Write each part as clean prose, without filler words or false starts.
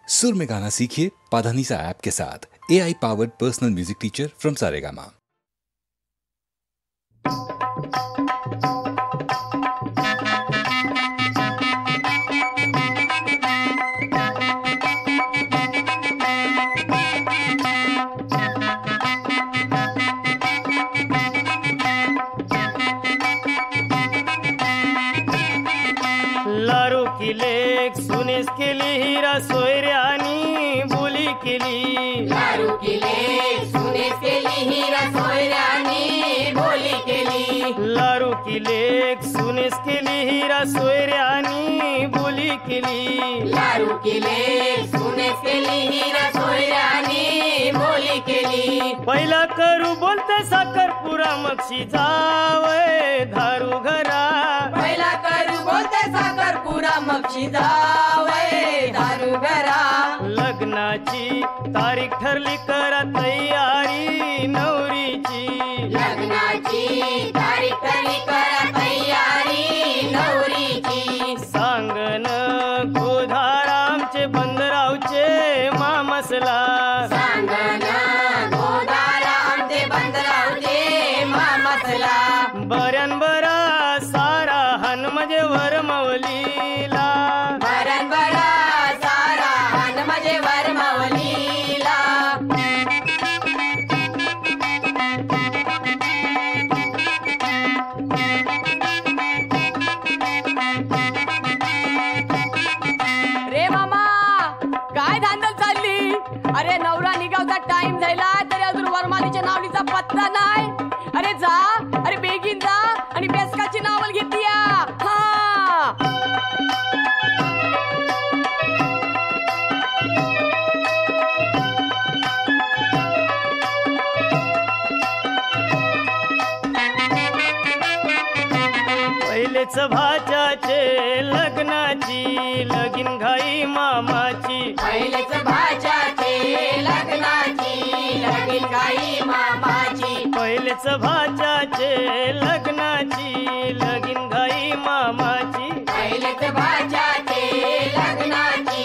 सुर में गाना सीखिए पाधानीसा ऐप के साथ। AI powered personal music teacher from Saregama. लारू की लेक सुनेस केली हिरा सोयऱ्यानी बोली केली। लारू की लेक सुनेस केली हिरा सोयऱ्यानी बोली केली। लारू की लेक सुनेस केली हिरा सोयऱ्यानी बोली केली। लारू की लेक सुनेस केली हिरा सोयऱ्यानी बोली केली। पहिला करू बोलते साखरपुरा मक्षी जावय धारू घरा। पहिला करू बोलते साखरपुरा मक्षी जावय दारू घरा। लग्नाची तारीख ठरली करा तयारी नवरीची। लग्नाची तारीख ठरली करा तयारी नवरीची। सांगन गोधारामचे बंदरावचे मामसला। सांगन गोधारामचे बंदरावचे मामसला। बऱ्यान बरा सारा हन म्हणजे वरमवलीला। बऱ्यान बरा सारा हन म्हणजे वरमवलीला। रे मामा काय धांदल चालली? अरे नवरा निघावचा टाइम झाला तरी अजून वरमालीच्या नावलीचा पत्ता नाही। अरे जा, अरे बेगीन जा आणि बेसकाची नावल घेतीया। हा पहिलेच भाच्याचे लग्नाची लगीन घाई मामाची। पहिलेच भाच्याचे लग्नाची लगीन घाई मामाची। पहिलेच भाच्याचे लग्नाची लगीन घाई मामाची। पहिलेच भाच्याचे लग्नाची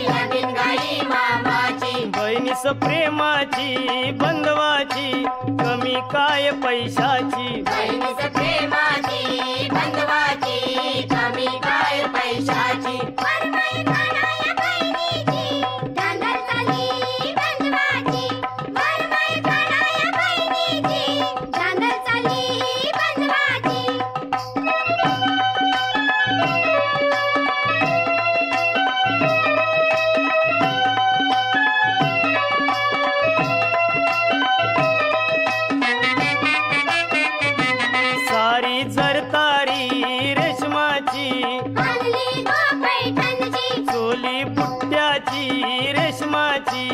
लगीन घाई मामाची। बहिणीस प्रेमाची बंधवाची कमी काय पैशाची। बहिणीच प्रेमाची बंधवाची कमी काय पैशाची। वरमाई घालाया बहिणीची धांदल चाली बंधवाची। वरमाई घालाया बहिणीची धांदल चाली बंधवाची। सारी जरतारी रेशमाची आणली गो पैठणची। चोली बुट्ट्याची रेशमाची।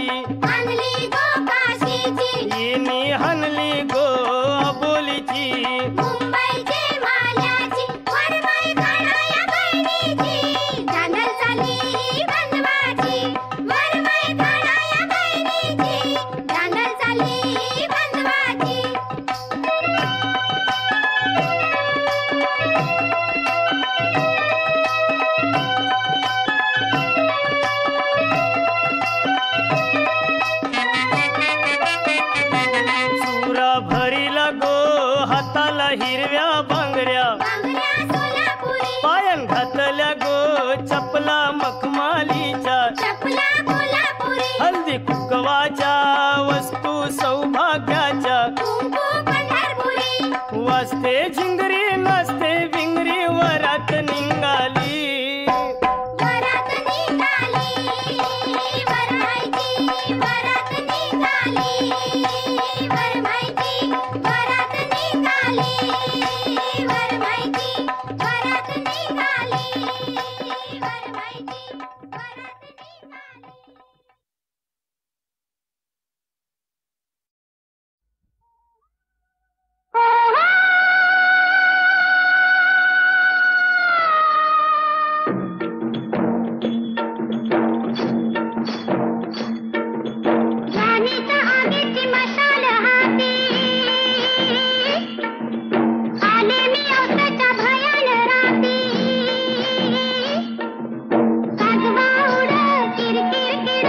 आणली गो काशीची। येणी हनली गो अबोलीची। मुंबईची माल्याची। वरमाई घालाया बहिणीची धांदल चाली बंधवाची। वरमाई घालाया बहिणीची धांदल चाली बंधवाची। चुरा भरीला गो हाताला हिरव्या बांगड्या। बांगड्या सोलापुरी। पायान घातल्या गो चपला मखमालीच्या। चपला कोल्हापुरी। हल्दी कुंकवाच्या वस्तू सौभाग्याच्या। कुंकू पंढरपुरी। वाजते झिंगरी नाचते विंगरी वरात निघाली। वरात निघाली वरमाईची। वरात निघाली वरमाईची। वरात निघाली वरमाईची। वरात निघाली वरमाईची। वरात निघाली। राणीच्या आगीची मशाल हाती। आले मी औसाच्या भयान राती। गाजवा उड किरकिर किर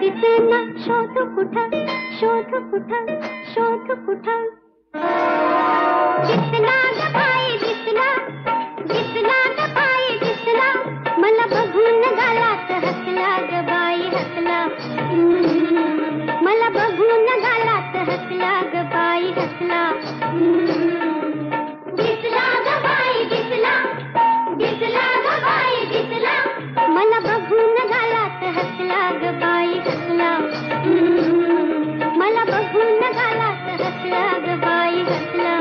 दिसना शोध कुठं शोध कुठं शोध कुठं दिसला ग बाई दिसला दिसला ग बाई दिसला मला बघून गालात हसला ग बाई हसला मला बघून गालात हसला ग बाई हसला दिसला ग बाई दिसला दिसला ग बाई दिसला मला बघून गालात हसला ग बाई हसला मला बघून गालात हसला ग बाई हसला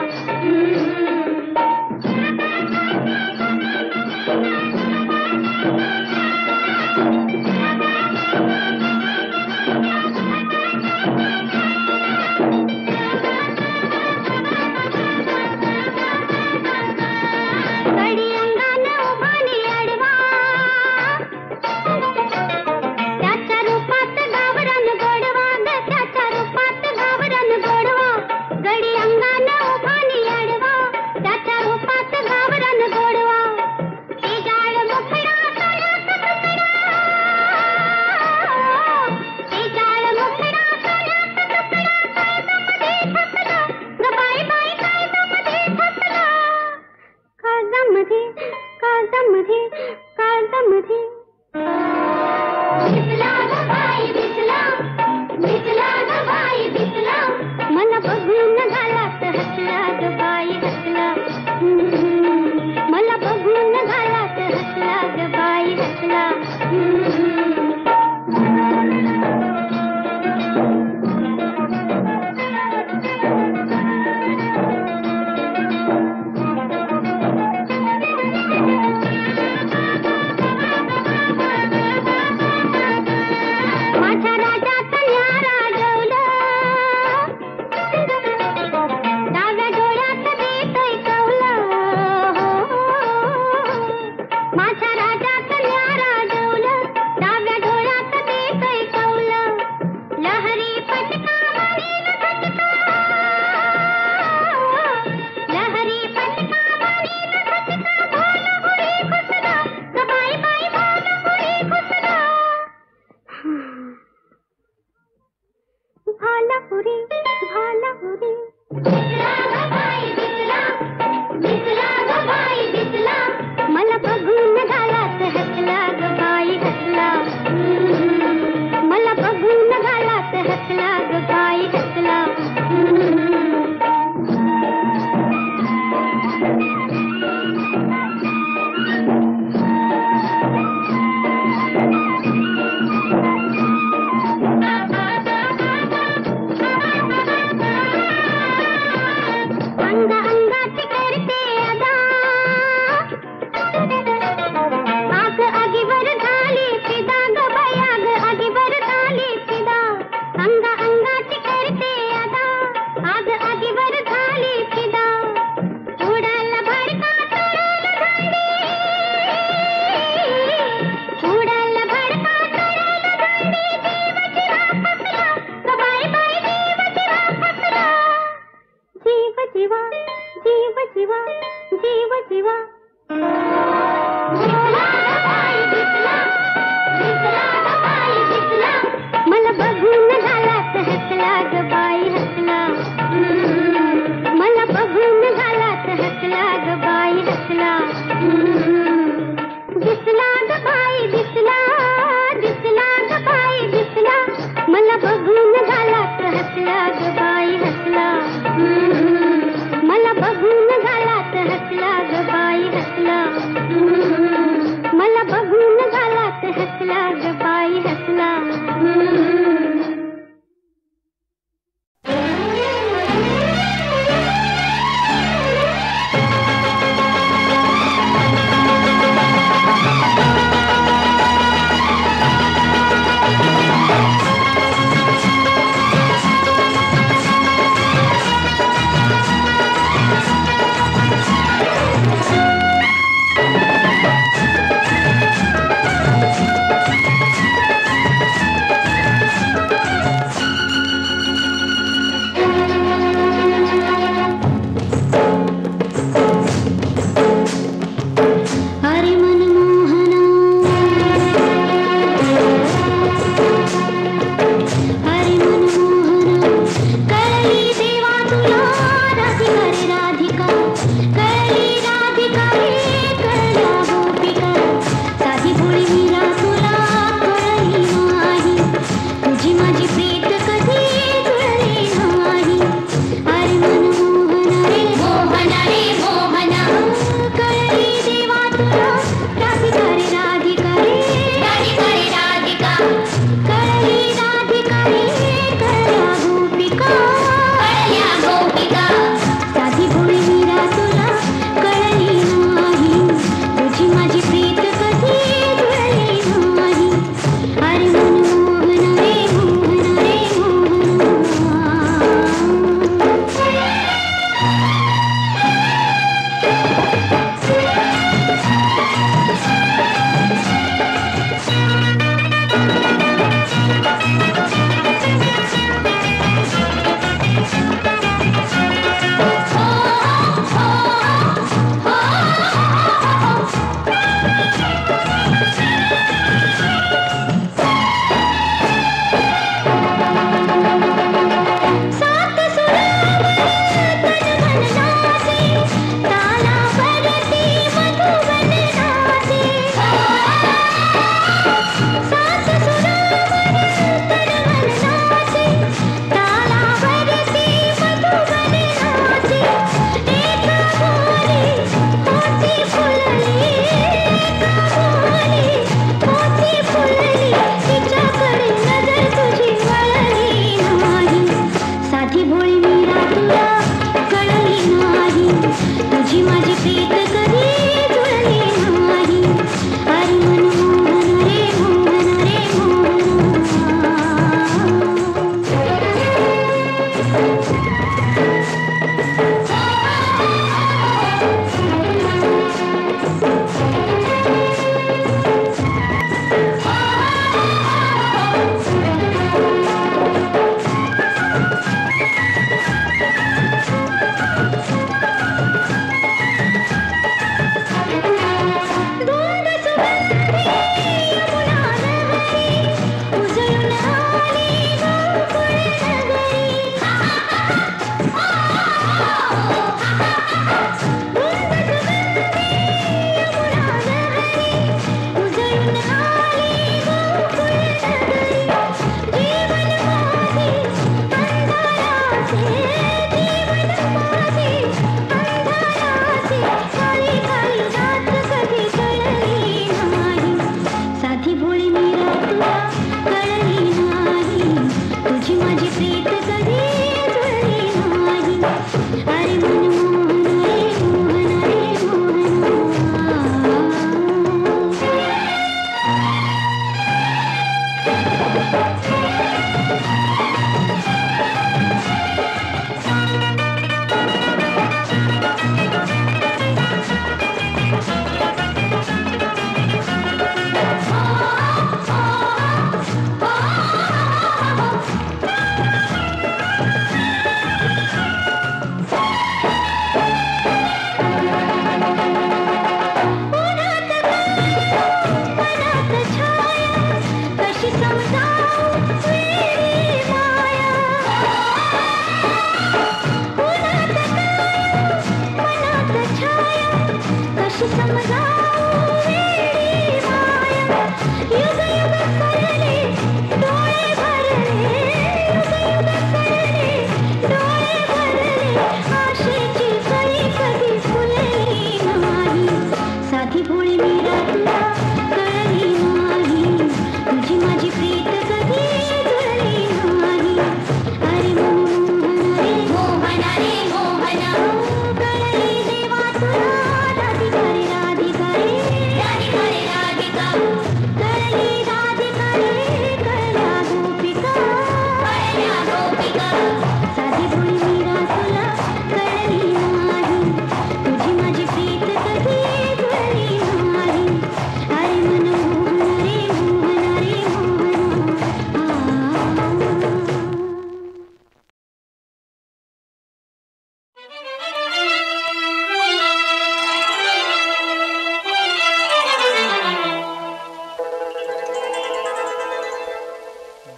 मला बघून गालात हसला ग बाई हसला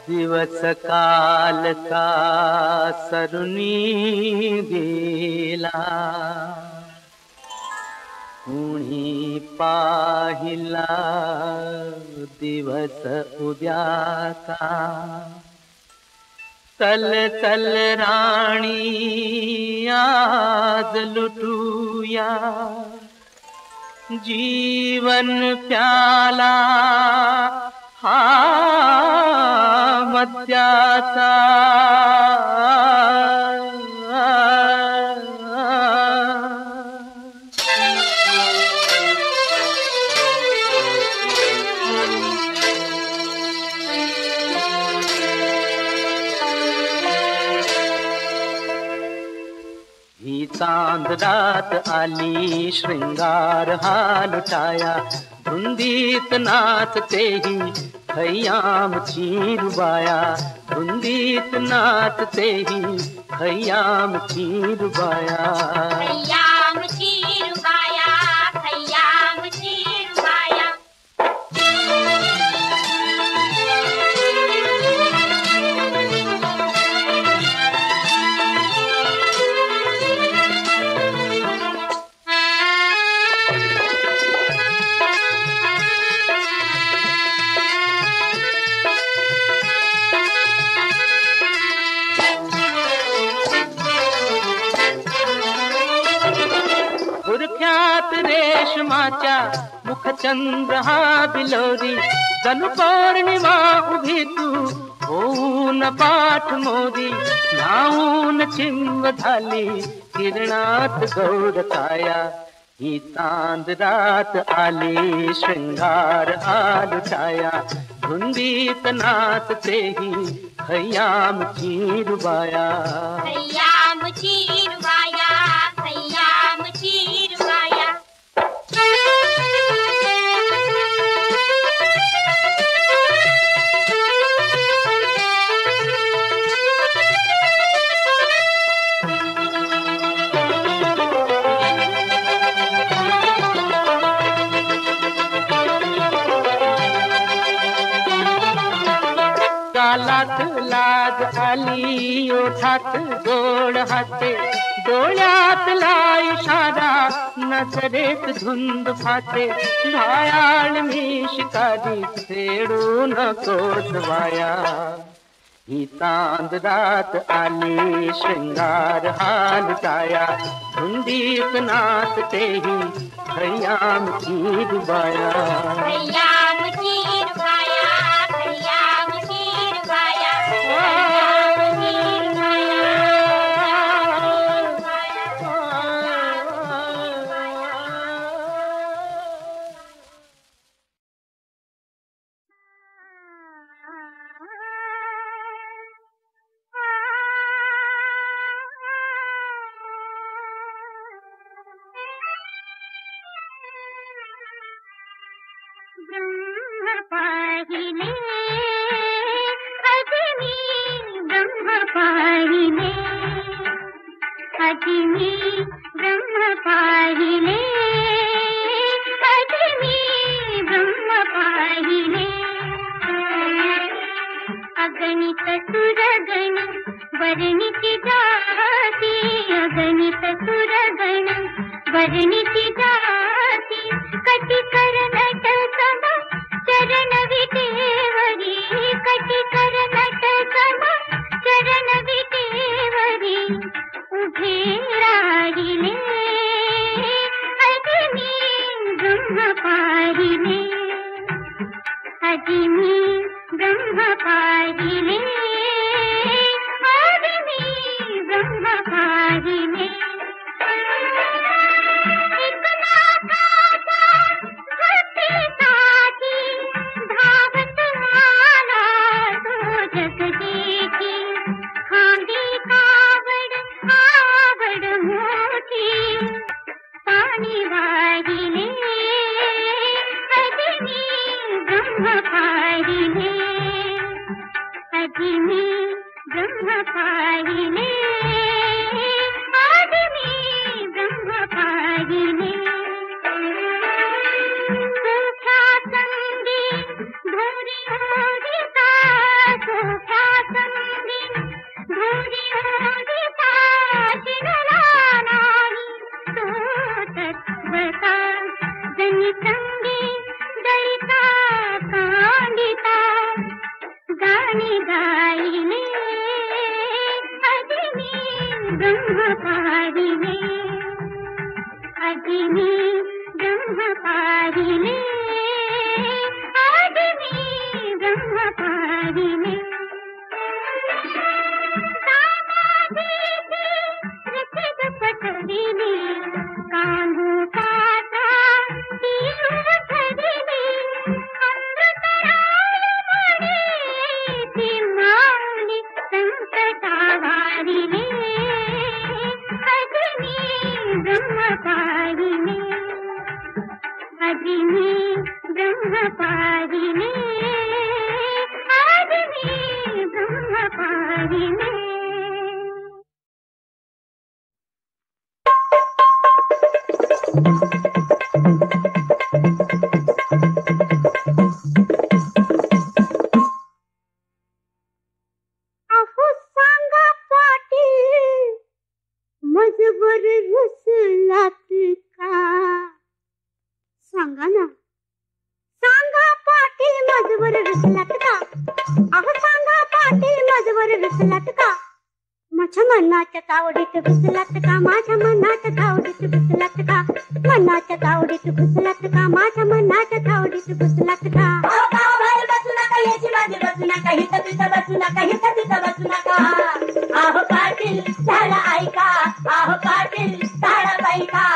दिवस काल का सरुनी गेला कुणी पाहिला दिवस उद्याचा चल चल राणी आज लुटूया जीवन प्याला हा मद्याचा ही चांद रात आली श्रृंगार हा लुटाया धुंदीत नाचते ही खय्याम चीरुबाया धुंदीत नाचते ही खय्याम चीरुबाया खय्याम चीरुबाया खय्याम चीरुबाया बुरख्यात रेशमाच्या मुखचंद्र हा बिलोरी जणू पौर्णिमा उभी तू होऊन पाठ मोदी नाऊन चिंब झाली किरणात गौर काया ही चांद रात आली श्रृंगार हा लुटाया धुंदीत नाचते ही खय्याम चीरुबाया खय्याम चीरुबाया खय्याम चीरुबाया गालात लाज आली ओठात गोड हाते डोळ्यात ला इशारा नजरेत धुंद फाते घायाळ मी शिकारी फेडू नकोस वाया ही चांद रात आली श्रृंगार हा लुटाया धुंदीत नाचते ही खय्याम चीरुबाया खय्याम चीरुबाया खय्याम चीरुबाया ब्रह्म पाहिले अग्नी ब्रह्म पाहिले अग्नी ब्रह्म पाहिले अग्नी ब्रह्म पाहिले अगणित सुरगण वर्णिती जाती अगणित सुरगण वर्णिती जाती कटी कर नट सम चरण विटेवरी कटी कर नट सम चरण विटेवरी उभे राहिले अग्नी ब्रह्म पाहिले अग्नि ब्रह्म पाहिले अग्नि ब्रह्म पाहिले एक नाथाचा भक्तीसाठी धावत आला तो जगदेकी खांदी कावड आवड मोठी पाणी वाहिले अग्नि ब्रह्म पाहिले अग्नि ब्रह्म पाहिले अग्नि ब्रह्म पाहिले सुख्या संगी धुरी ओदिता सुख्या संगी धुरी ओदिता शिरला नाही तो तत्वता जनी संगी दैता कांडिता गाणी गायिले अग्नि ब्रह्म पाहिले अग्नि ब्रह्म पाहिले अग्नि ब्रह्म पाहिले समाधीची रसिक पटविली कान्हू पाटा तीर धरिली अमृत राळी ती माऊली संकटा वारिले अग्नि ब्रह्म पाहिले अग्नि ब्रह्म पाहिले अग्नि ब्रह्म पाहिले अहो सांगा पाटील मजवर रुसलात का सांगा ना सांगा पाटील मजवर रुसलात का अहो सांगा पाटील मजवर रुसलात का माझ्या मनाच्या तावडीत घुसलात का माझ्या मनाच्या तावडीत घुसलात का मनाच्या तावडीत घुसलात का माझ्या मनाच्या तावडीत घुसलात का बसू नका याची माझी बसू नका हित तिथं बसू नका हित तिथं बसू नका आहो पाटील झाला ऐका आहो पाटील झाला बाईका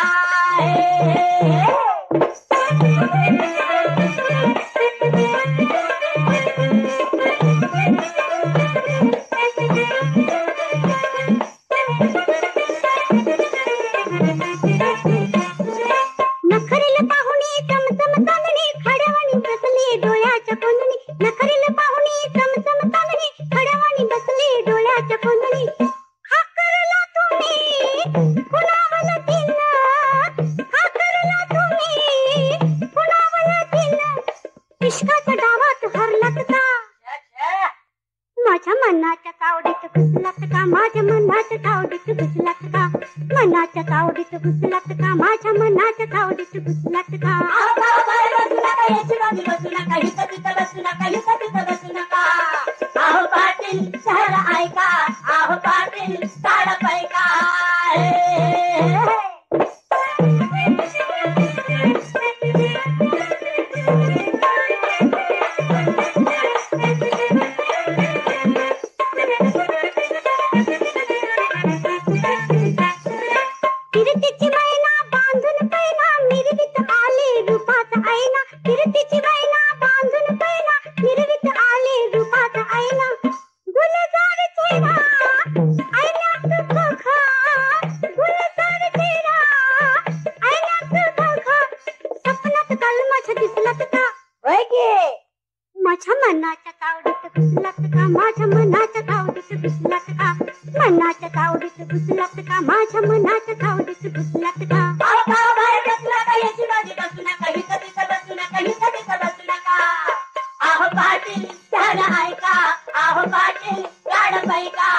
नखरील पाहुणी चमचम चांदणी खडवाणी बसली डोळ्याच्या कोंदणी नखरील पाहुणी चमचम चांदणी खडवाणी बसली डोळ्याच्या कोंदणी हा करला तुम्ही कुणावला तिनं हा करला तुम्ही कुणावला तिनं इश्काच्या डावात हरलात का माझ्या मनाच्या तावडीत घुसलात का माझ्या मनाच्या तावडीत घुसलात का मनाच्या तावडीत घुसलात का माझ्या मनाच्या तावडीत घुसलात का बसू नका याची बाजू बसू नका हित तिथं बसू नका हित तिथं बसू नका आहो पाटील झाला ऐका आहो पाटील झाला पैका किरतीची मैना बांधून पैना मिरवीत आले रूपात आईना किरतीची मैना बांधून पैना मिरवीत आले रूपात आईना गुलजार चेहरा आईनात बघा गुलजार चेहरा आईनात बघा सपनात कलमाच दिसलात का सावडीत घुसलात का माझ्या मनात सावडीत घुसलात का बाहेर बसला का याची बाजी बसू नका हिथं तिथं बसू नका हिथं तिथं बसू नका आहो पाटील त्याला ऐका आहो पाटील गाड बाईका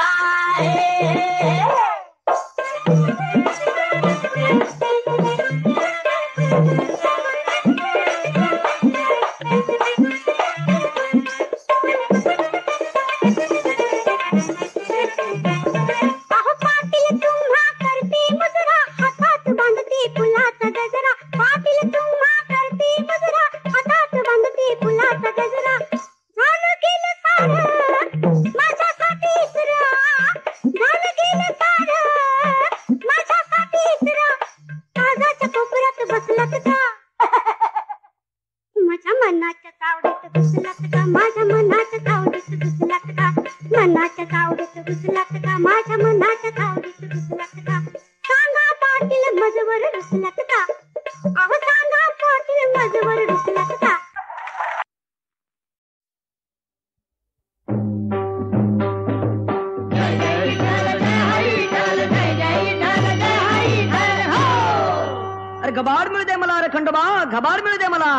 घबाड मिळू दे मला रे खंडोबा घबाड मिळू दे मला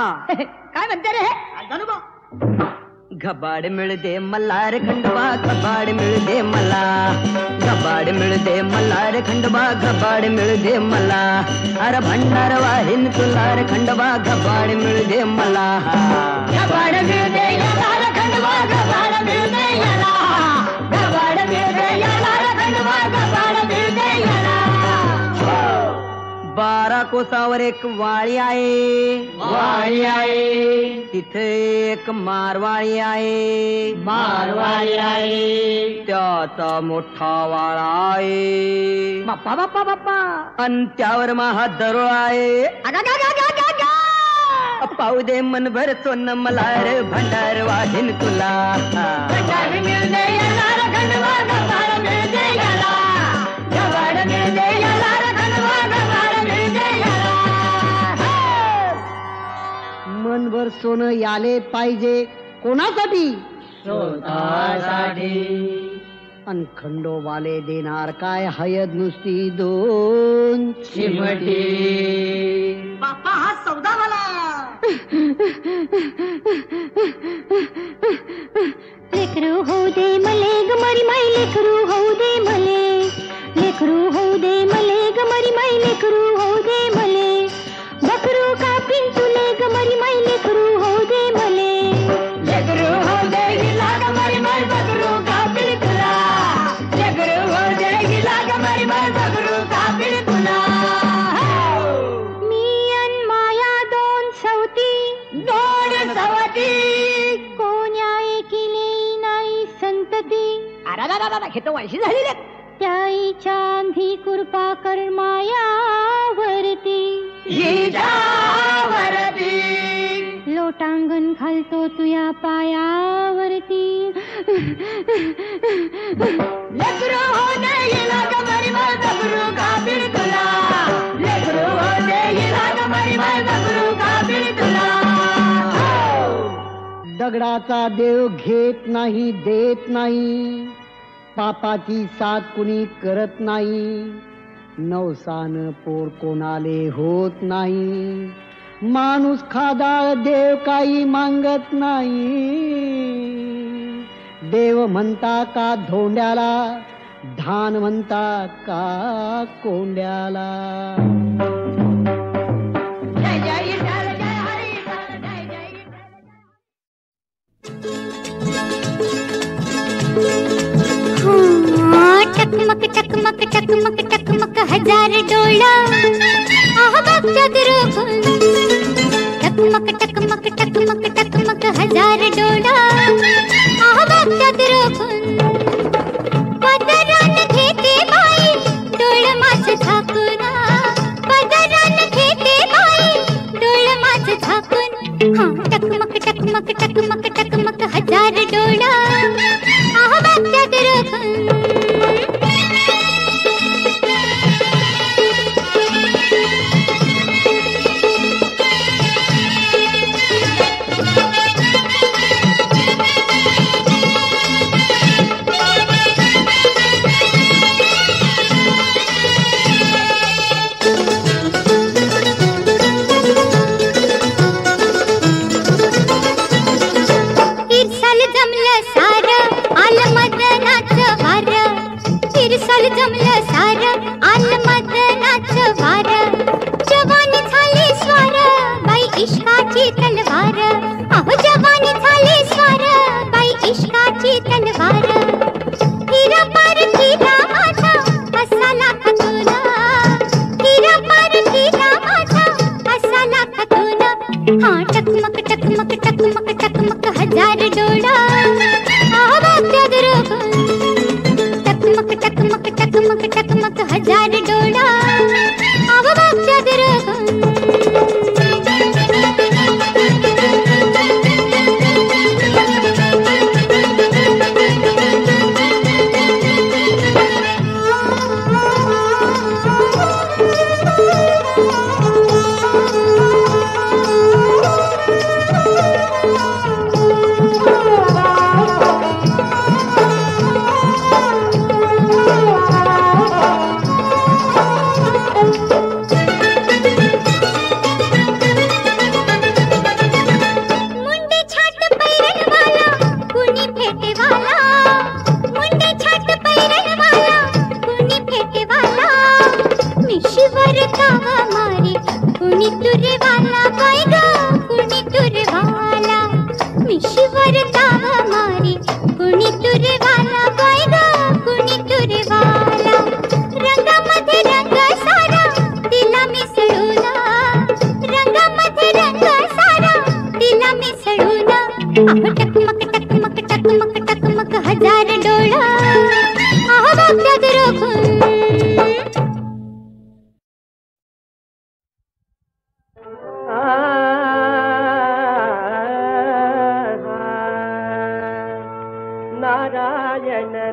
काय म्हणते रे घबाड मिळू दे मला रे खंडोबा घबाड मिळू दे मला घबाड मिळू दे मला रे खंडोबा घबाड मिळू दे मला अरे भंडार वाहिन तुला रे खंडोबा घबाड मिळू दे मला घबाड मिळू दे याला रे खंडोबा घबाड मिळू दे याला घबाड मिळू दे याला रे खंडोबा घबाड मिळू दे याला 12 कोसावर एक वाळी आहे तिथे एक मारवाळी आहे त्याचा मोठा वाळा आहे बाप्पा बाप्पा बाप्पा अन त्यावर महा दरोळ आहे पाहू दे मनभर सोन मला रे भंडार वाढीन तुला मनभर सोनं याले पाहिजे कोणासाठी स्वतःसाठी अन खंडोबाले देणार काय हयद नुसती 2 चिमटी बाप्पा हा सौदा मला लेकरू होऊ दे मले गमरी माई लेकरू होऊ दे मले लेकरू होऊ दे मले गमरी माई लेकरू होऊ दे मले बकरू का पिंटुले गमरी माई लेकरू होऊ दे मले लेकरू होऊ दे गिला गमरी माई बकरू का पिंटुला लेकरू होऊ दे गिला गमरी माई बकरू का पिंटुला मी अन माया 2 सवती कोण्या एकीने नाही संतती खेत वायशी झाली रे त्याईच्या अंधी कृपा कर मायावरती लोटांगण घालतो तुया पायावरती लेकरू हो दे गेला गमरी माय बकरू का बिरतुला लेकरू हो दे गेला गमरी माय बकरू का बिरतुला दगडाचा देव घेत नाही देत नाही पापाची साथ कुणी करत नाही नवसान पोर कोणाले होत नाही माणूस खादाळ देव काही मागत नाही देव म्हणता का धोंड्याला धान म्हणता का कोंड्याला टकमक टकमक टकमक टकमक हजार डोळा आह बघतात रोखून टकमक टकमक टकमक टकमक हजार डोळा आह बघतात रोखून पदरान घेते बाई डोळ माझं झाकून पदरान घेते बाई डोळ माझं झाकून हा टकमक टकमक टकमक टकमक हजार डोळा आह बघतात रोखून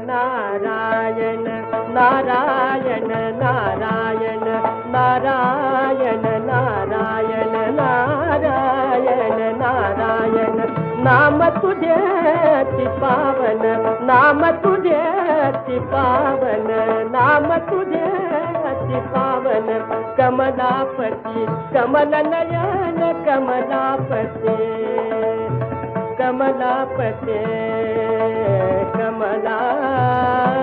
नारायण नारायण नारायण नारायण नारायण नारायण नारायण नाम तुझे अति पावन नाम तुझे अति पावन नाम तुझे अति पावन कमलापति कमल नयन कमलापति कमलापति कमलापति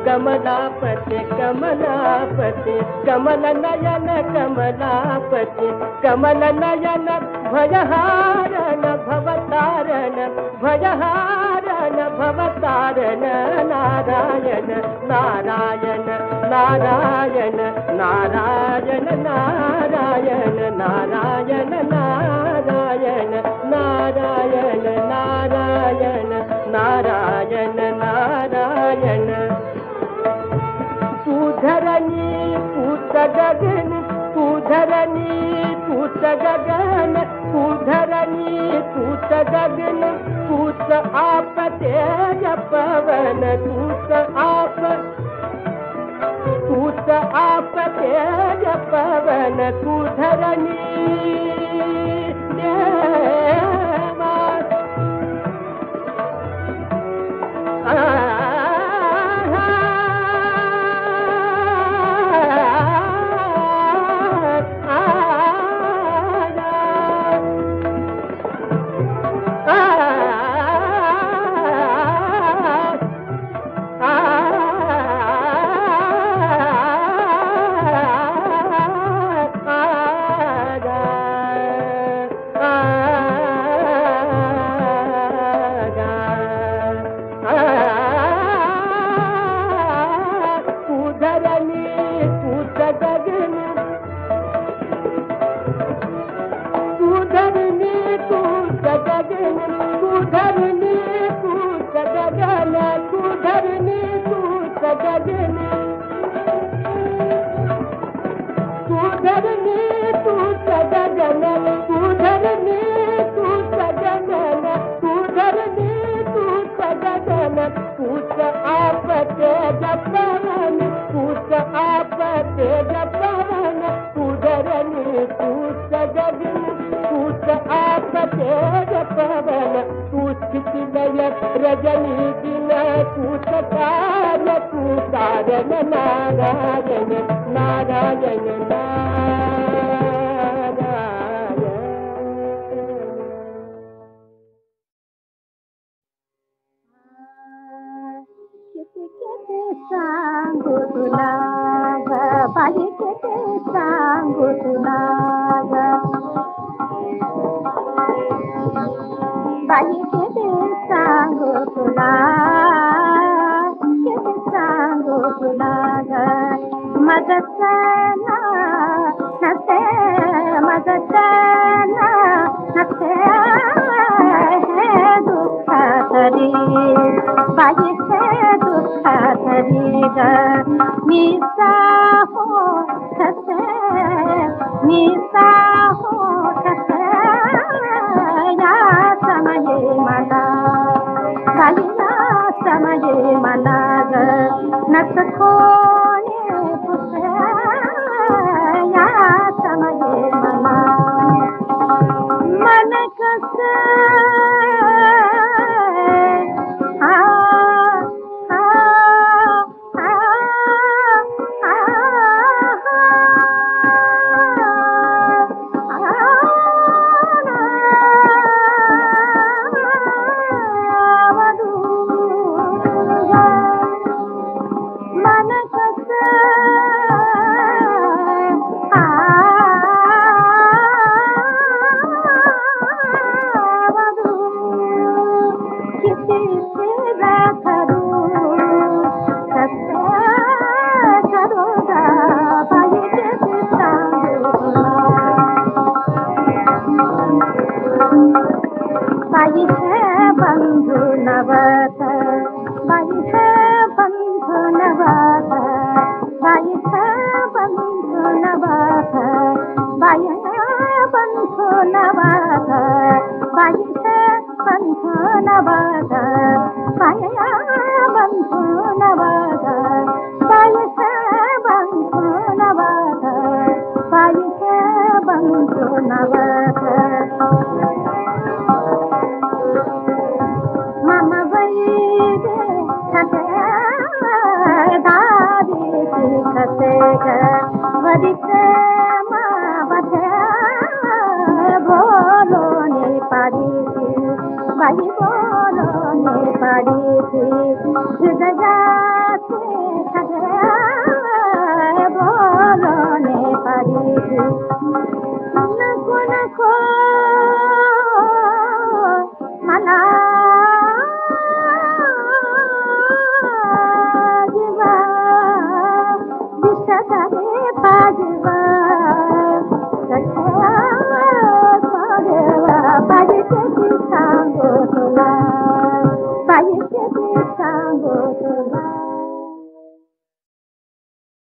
कमलापति कमलापति कमल नयन कमलापति कमल नयन भयहारण भवतारण भयहारण भवतारण नारायण नारायण नारायण नारायण नारायण नारायण नारायण नारायण नारायण नारायण नारायण तू धरणी पूत गगन तू धरणी पूत गगन तू धरणी पूत गगन पूत आप तेज पवन तूत आप तेज पवन तू धरणी देवा रजनी दिन पूत काल तू कारण नारायण नारायण सांगू तुला बाई किती सांगू तुला बाई किती सांगू तुला किती सांगू तुला माझं चैना नसते माझं चैना नसते हे दुःख तरी बाई हे दुःख तरी ग मी साहो कसे मी साहो कसे या समजे मला काही या समजे मला ग नस कोणी पुसे या समजे मला मन कसे बाई बंधून वाद पैसे बंधून वाद पैसे बंधून वाद मम वैदे खते दादी खते वरिते मा बधे बोलो ने पारी भाई बोलो ने पारी हृदय से खते बोलो ने पारी नको नको मला जीवा विषादाने पाजवा कथा देवा पाहिजे सांगो तुला पाहिजे सांगो तुला